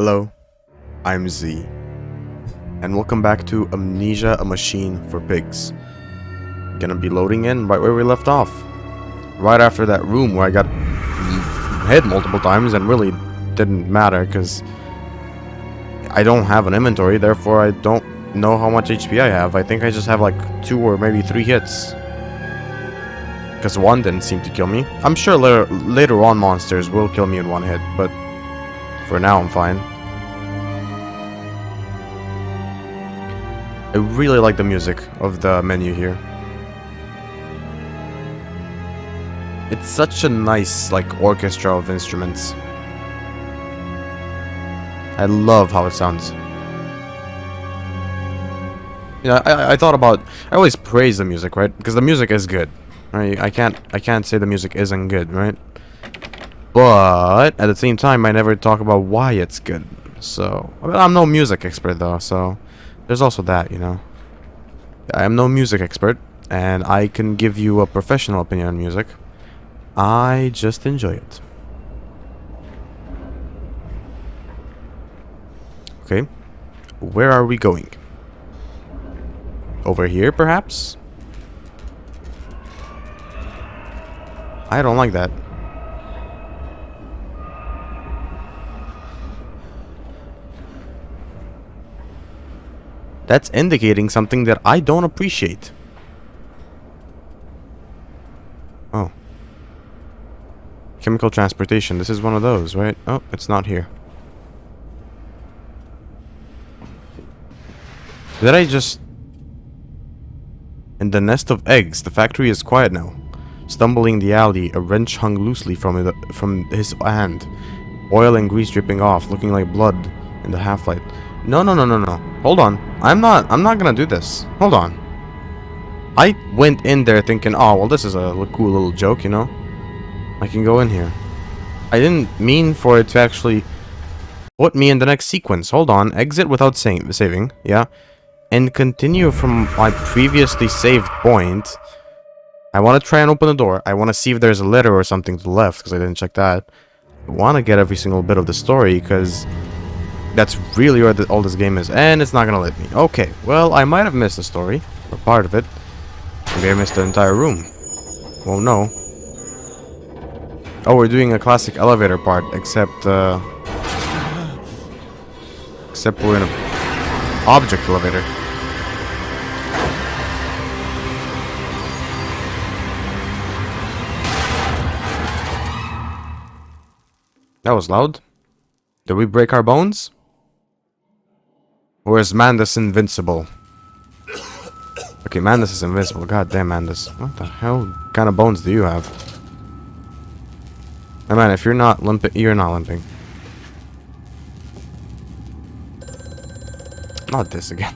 Hello, I'm Z, and welcome back to Amnesia, a machine for pigs. Gonna be loading in right where we left off. Right after that room where I got hit multiple times and really didn't matter because I don't have an inventory, therefore I don't know how much HP I have. I think I just have like 2 or maybe 3 hits. Because one didn't seem to kill me. I'm sure later on monsters will kill me in 1 hit, but for now I'm fine. I really like the music of the menu here. It's such a nice, like, orchestra of instruments. I love how it sounds. You know, I thought about... I always praise the music, right? Because the music is good. Right? I can't say the music isn't good, right? But at the same time, I never talk about why it's good. So, I mean, I'm no music expert though, so there's also that, you know. I am no music expert, and I can give you a professional opinion on music. I just enjoy it. Okay, where are we going? Over here, perhaps? I don't like that. That's indicating something that I don't appreciate. Oh. Chemical transportation. This is one of those, right? Oh, it's not here. Did I just... In the nest of eggs, the factory is quiet now. Stumbling the alley, a wrench hung loosely from his hand. Oil and grease dripping off, looking like blood in the half-light. No. Hold on. I'm not gonna do this. Hold on. I went in there thinking, oh, well, this is a cool little joke, you know? I can go in here. I didn't mean for it to actually put me in the next sequence. Hold on. Exit without saving. Yeah. And continue from my previously saved point. I want to try and open the door. I want to see if there's a letter or something to the left, because I didn't check that. I want to get every single bit of the story, because that's really where all this game is. And it's not going to let me. Okay, well, I might have missed the story, or part of it. Maybe I missed the entire room. Won't know. Oh, we're doing a classic elevator part, except we're in an object elevator. That was loud. Did we break our bones? Or is Mandus invincible? Okay, Mandus is invincible. God damn, Mandus. What the hell kind of bones do you have? Hey man, if you're not limping, you're not limping. Not this again.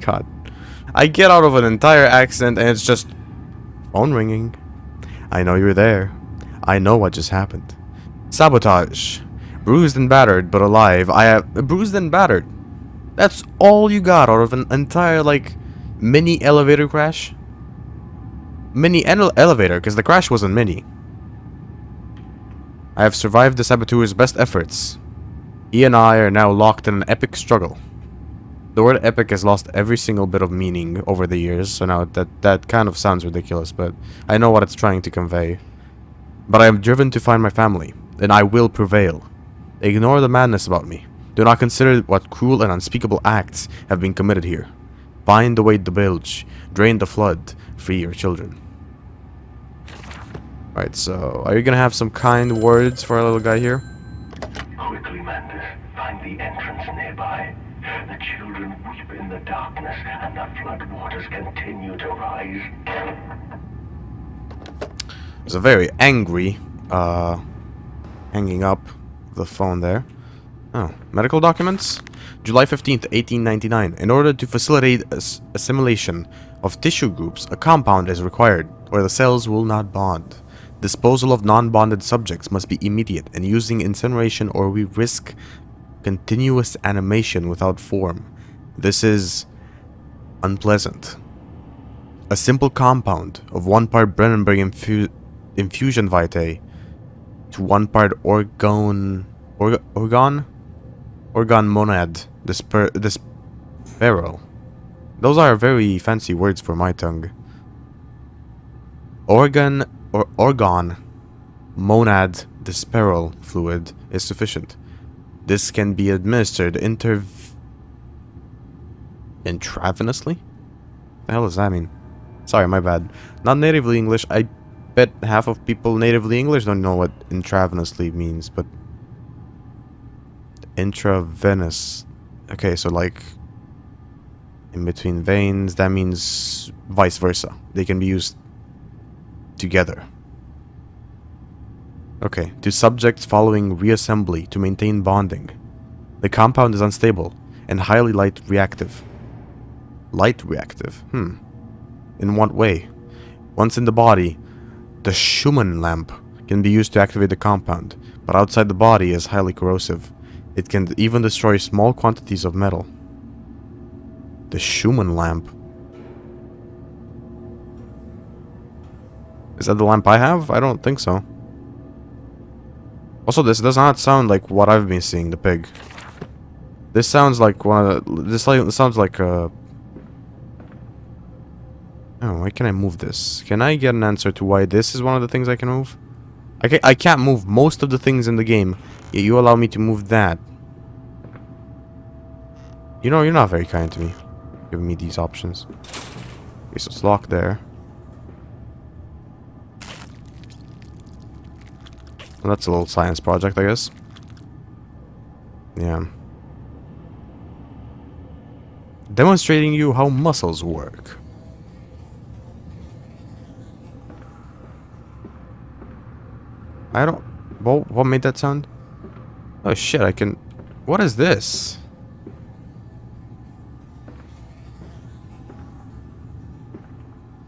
God. I get out of an entire accident and it's just... Phone ringing. I know you're there. I know what just happened. Sabotage. Bruised and battered, but alive. I have... Bruised and battered. That's all you got out of an entire, like, mini elevator crash? Mini elevator, because the crash wasn't mini. I have survived the saboteur's best efforts. He and I are now locked in an epic struggle. The word epic has lost every single bit of meaning over the years, so now that kind of sounds ridiculous, but I know what it's trying to convey. But I am driven to find my family, and I will prevail. Ignore the madness about me. Do not consider what cruel and unspeakable acts have been committed here. Find the way to bilge, drain the flood, free your children. Alright, so are you gonna have some kind words for our little guy here? Quickly, Mandus, find the entrance nearby. The children weep in the darkness, and the flood waters continue to rise. There's a very angry, hanging up the phone there. Oh, medical documents? July 15th, 1899. In order to facilitate assimilation of tissue groups, a compound is required, or the cells will not bond. Disposal of non-bonded subjects must be immediate, and using incineration or we risk continuous animation without form. This is unpleasant. A simple compound of 1 part Brennenberg infusion vitae to 1 part orgone Organ monad. This peril. Those are very fancy words for my tongue. Organ monad disperal fluid is sufficient. This can be administered intravenously? The hell does that mean? Sorry, my bad. Not natively English. I bet half of people natively English don't know what intravenously means, but intravenous. Okay, so like in between veins, that means vice versa. They can be used together. Okay, to subjects following reassembly to maintain bonding. The compound is unstable and highly light reactive. Light reactive? In what way? Once in the body, the Schumann lamp can be used to activate the compound, but outside the body is highly corrosive. It can even destroy small quantities of metal. The Schumann lamp. Is that the lamp I have? I don't think so. Also, this does not sound like what I've been seeing, the pig. This sounds like this sounds like Oh, why can I move this? Can I get an answer to why this is one of the things I can move? I can't move most of the things in the game, yet you allow me to move that. You know, you're not very kind to me, giving me these options. Okay, so it's locked there. Well, that's a little science project, I guess. Yeah. Demonstrating you how muscles work. I don't... What made that sound? Oh shit, I can... What is this?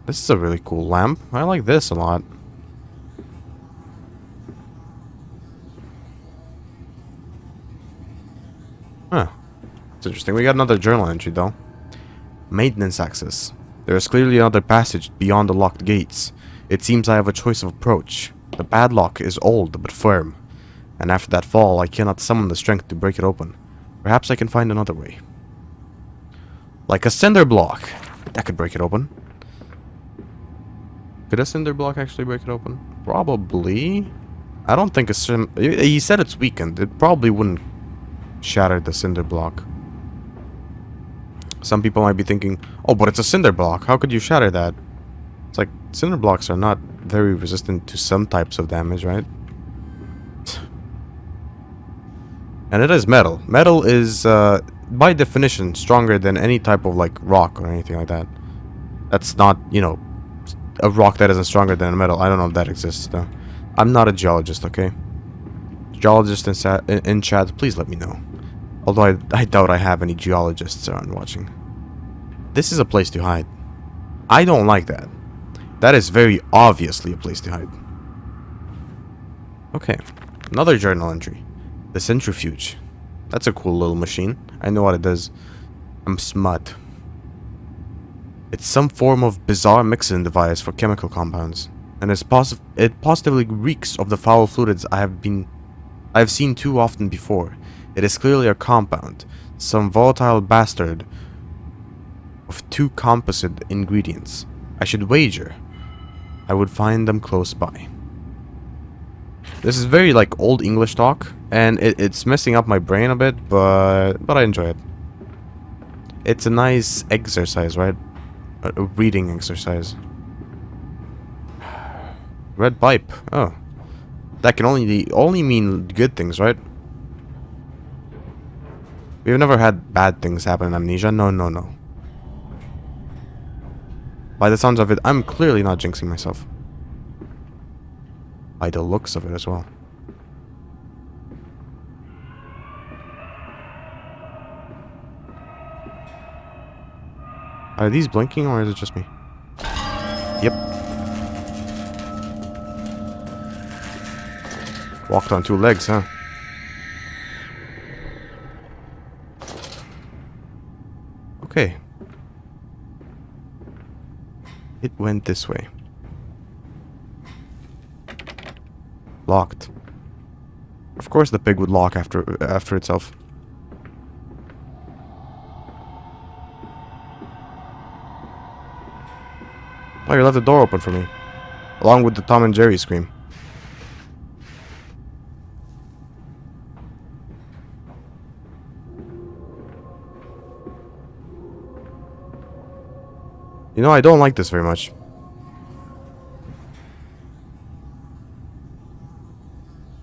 This is a really cool lamp. I like this a lot. Huh. It's interesting. We got another journal entry, though. Maintenance access. There is clearly another passage beyond the locked gates. It seems I have a choice of approach. The padlock is old but firm, and after that fall, I cannot summon the strength to break it open. Perhaps I can find another way. Like a cinder block. That could break it open. Could a cinder block actually break it open? Probably. I don't think he said it's weakened. It probably wouldn't shatter the cinder block. Some people might be thinking, oh, but it's a cinder block. How could you shatter that? It's like, cinder blocks are not very resistant to some types of damage, right? And it is metal. Metal is, by definition, stronger than any type of, like, rock or anything like that. That's not, you know, a rock that isn't stronger than a metal. I don't know if that exists, though. I'm not a geologist, okay? Geologists in chat, please let me know. Although I doubt I have any geologists around watching. This is a place to hide. I don't like that. That is very obviously a place to hide. Okay. Another journal entry. The centrifuge. That's a cool little machine. I know what it does. I'm smut. It's some form of bizarre mixing device for chemical compounds. And it positively reeks of the foul fluids I've seen too often before. It is clearly a compound. Some volatile bastard of two composite ingredients. I should wager I would find them close by. This is very like old English talk, and it's messing up my brain a bit, but I enjoy it. It's a nice exercise, right? A reading exercise. Red pipe. Oh, that can only mean good things, right? We've never had bad things happen in Amnesia. No, no, no. By the sounds of it, I'm clearly not jinxing myself. By the looks of it as well. Are these blinking or is it just me? Yep. Walked on two legs, huh? Okay. It went this way. Locked. Of course the pig would lock after itself. Oh, you left the door open for me. Along with the Tom and Jerry scream. You know, I don't like this very much.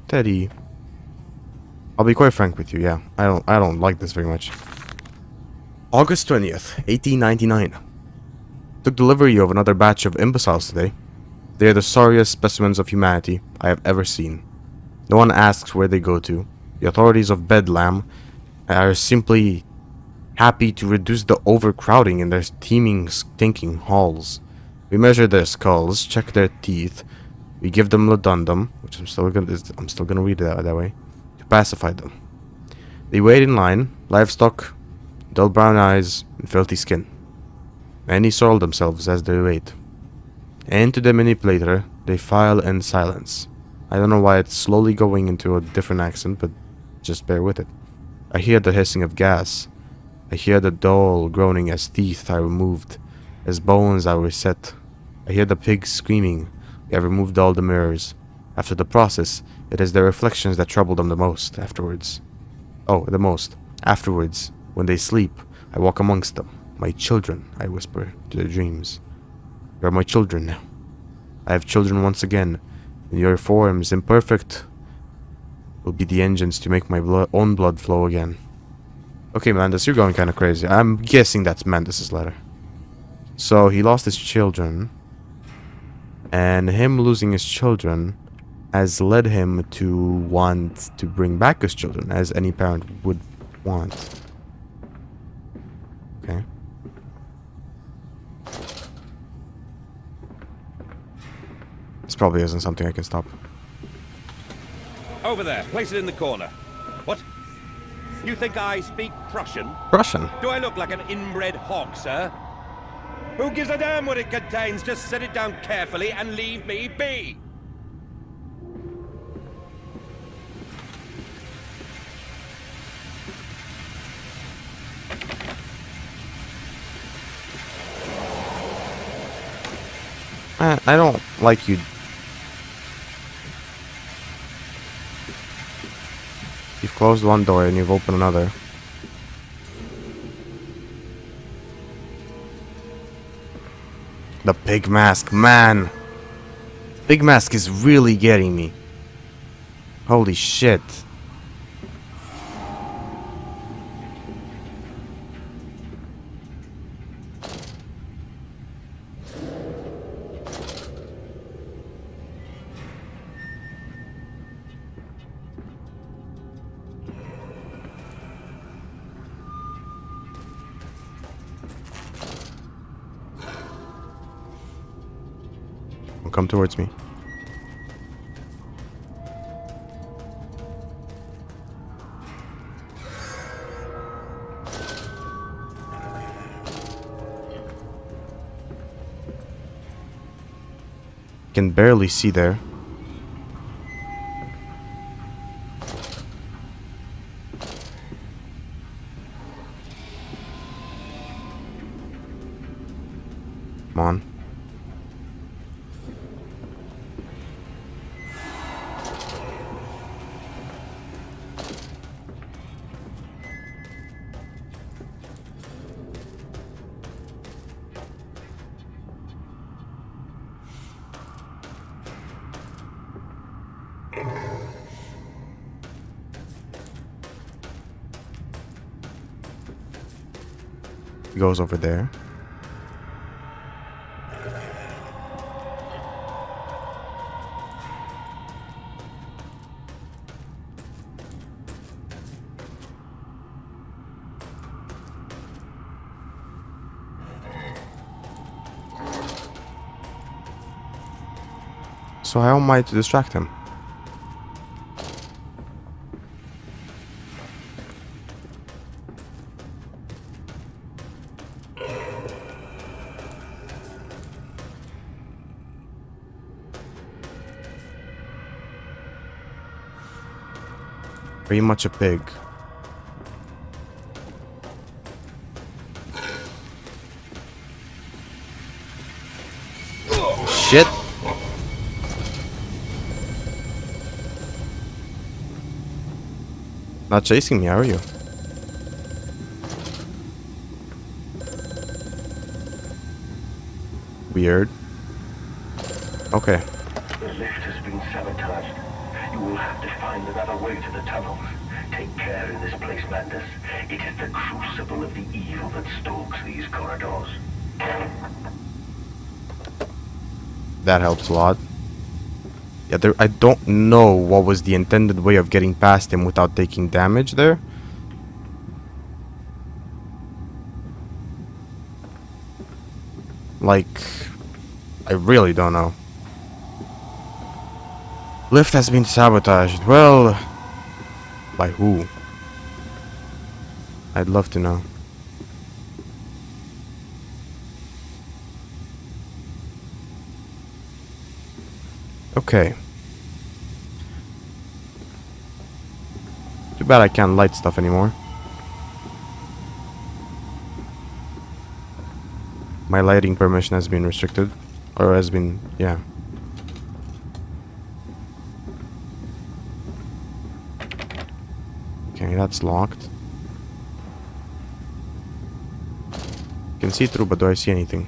Teddy. I'll be quite frank with you, yeah. I don't like this very much. August 20th, 1899. Took delivery of another batch of imbeciles today. They are the sorriest specimens of humanity I have ever seen. No one asks where they go to. The authorities of Bedlam are simply happy to reduce the overcrowding in their teeming, stinking halls. We measure their skulls, check their teeth. We give them ladundum, which I'm still gonna read it that way, to pacify them. They wait in line, livestock, dull brown eyes, and filthy skin. Many soil themselves as they wait. And to the manipulator, they file in silence. I don't know why it's slowly going into a different accent, but just bear with it. I hear the hissing of gas. I hear the dull groaning as teeth are removed, as bones are reset. I hear the pigs screaming. We have removed all the mirrors. After the process, it is their reflections that trouble them the most afterwards. Oh, the most. Afterwards, when they sleep, I walk amongst them. My children, I whisper to their dreams. You are my children now. I have children once again, and your forms, imperfect, will be the engines to make my own blood flow again. Okay, Mandus, you're going kind of crazy. I'm guessing that's Mandus's letter. So, he lost his children, and him losing his children has led him to want to bring back his children, as any parent would want. Okay. This probably isn't something I can stop. Over there, place it in the corner. What? You think I speak Prussian? Russian. Do I look like an inbred hog, sir? Who gives a damn what it contains? Just set it down carefully and leave me be. I don't like you. You've closed one door and you've opened another. The pig mask, man! Pig mask is really getting me. Holy shit. Come towards me. Can barely see there. Come on. He goes over there. So how am I to distract him? Very much a pig. shit. Not chasing me, are you? Weird. Okay. The lift has been sabotaged. You will have to find another way to the tunnels. Take care in this place, Mandus. It is the crucible of the evil that stalks these corridors. That helps a lot. Yeah, I don't know what was the intended way of getting past him without taking damage there. Like, I really don't know. Lift has been sabotaged. Well, by who? I'd love to know. Okay. Too bad I can't light stuff anymore. My lighting permission has been restricted. Or has been, yeah. Okay, that's locked. Can see through, but do I see anything?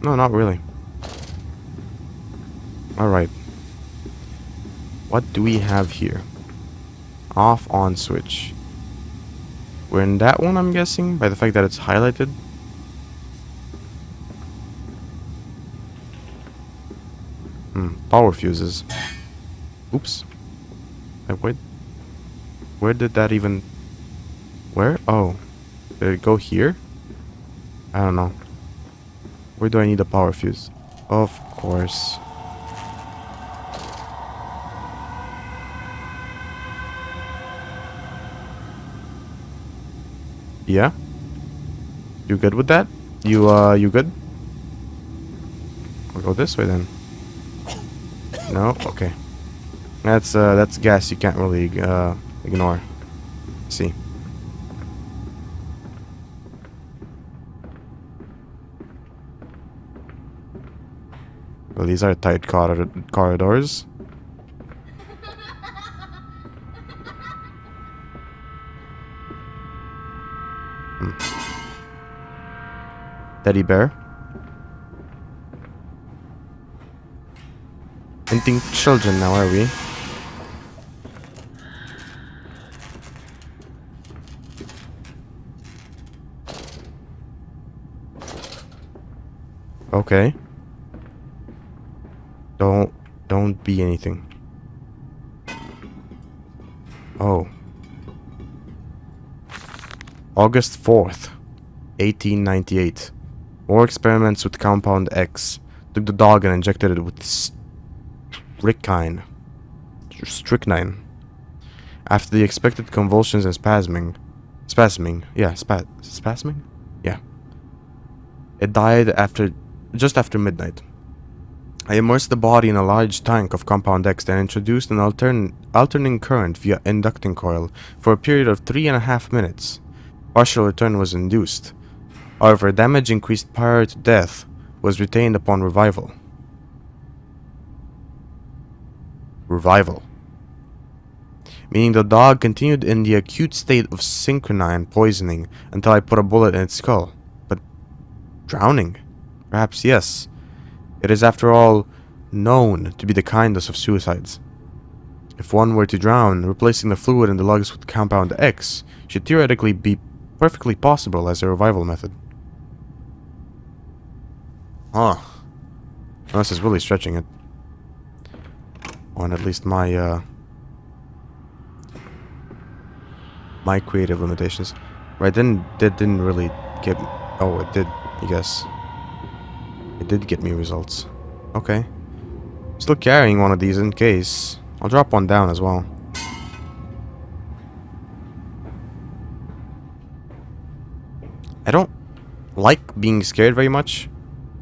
No, not really. Alright. What do we have here? Off on switch. We're in that one, I'm guessing, by the fact that it's highlighted. Power fuses. Oops. Wait. Where did that even... Where? Oh. Did it go here? I don't know. Where do I need a power fuse? Of course. Yeah? You good with that? You good? We'll go this way then. No? Okay. That's gas you can't really, ignore. See. Well, these are tight corridors. Teddy bear. Hinting children now, are we? Okay. Don't be anything. Oh. August 4th, 1898. More experiments with compound X. Took the dog and injected it with strychnine. After the expected convulsions and spasming. Yeah. It died just after midnight. I immersed the body in a large tank of compound X and introduced an alternating current via inducting coil for a period of 3.5 minutes. Partial return was induced. However, damage increased prior to death was retained upon revival. Meaning the dog continued in the acute state of strychnine poisoning until I put a bullet in its skull. But drowning? Perhaps yes. It is, after all, known to be the kindest of suicides. If one were to drown, replacing the fluid in the lungs with compound X should theoretically be perfectly possible as a revival method. Huh. This is really stretching it. On at least my my creative limitations. Right, didn't really get... Oh, it did, I guess. It did get me results. Okay. Still carrying one of these in case. I'll drop one down as well. I don't like being scared very much.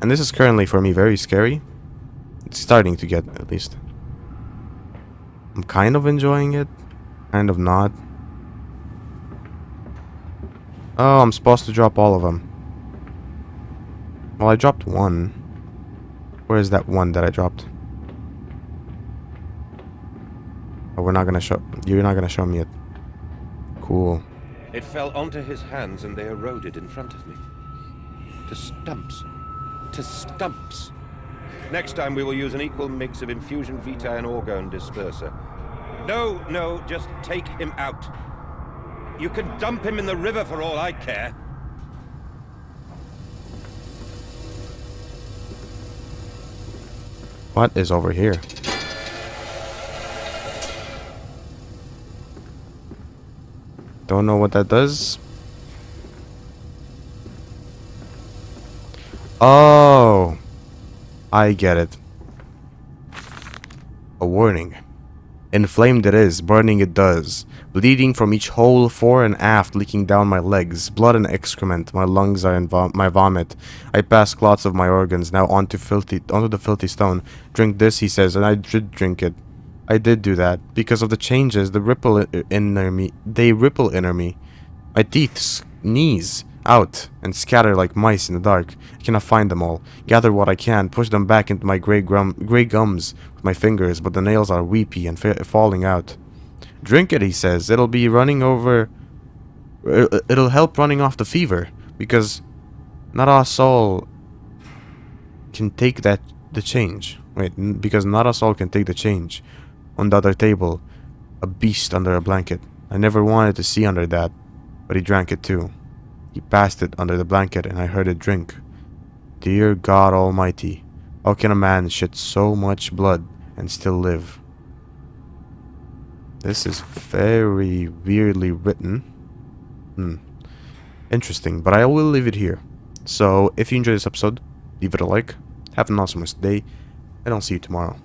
And this is currently, for me, very scary. It's starting to get, at least. I'm kind of enjoying it. Kind of not. Oh, I'm supposed to drop all of them. Well, I dropped one. Where is that one that I dropped? Oh, we're not gonna show... You're not gonna show me it. Cool. It fell onto his hands and they eroded in front of me. To stumps. To stumps. Next time we will use an equal mix of infusion vitae and orgone disperser. No, no, just take him out. You can dump him in the river for all I care. What is over here? Don't know what that does. Oh, I get it. A warning. Inflamed it is, burning it does. Bleeding from each hole fore and aft, leaking down my legs. Blood and excrement, my lungs are in my vomit. I pass clots of my organs, now onto the filthy stone. Drink this, he says, and I did drink it. I did do that. Because of the changes, they ripple inner me. My teeth sneeze out and scatter like mice in the dark. I cannot find them all. Gather what I can, push them back into my grey gums with my fingers, but the nails are weepy and falling out. Drink it, he says. It'll be running over... It'll help running off the fever, because not us all can take the change. Wait, because not us all can take the change. On the other table, a beast under a blanket. I never wanted to see under that, but he drank it too. He passed it under the blanket and I heard it drink. Dear God Almighty, how can a man shit so much blood and still live? This is very weirdly written. Interesting, but I will leave it here. So, if you enjoyed this episode, leave it a like, have an awesome day, and I'll see you tomorrow.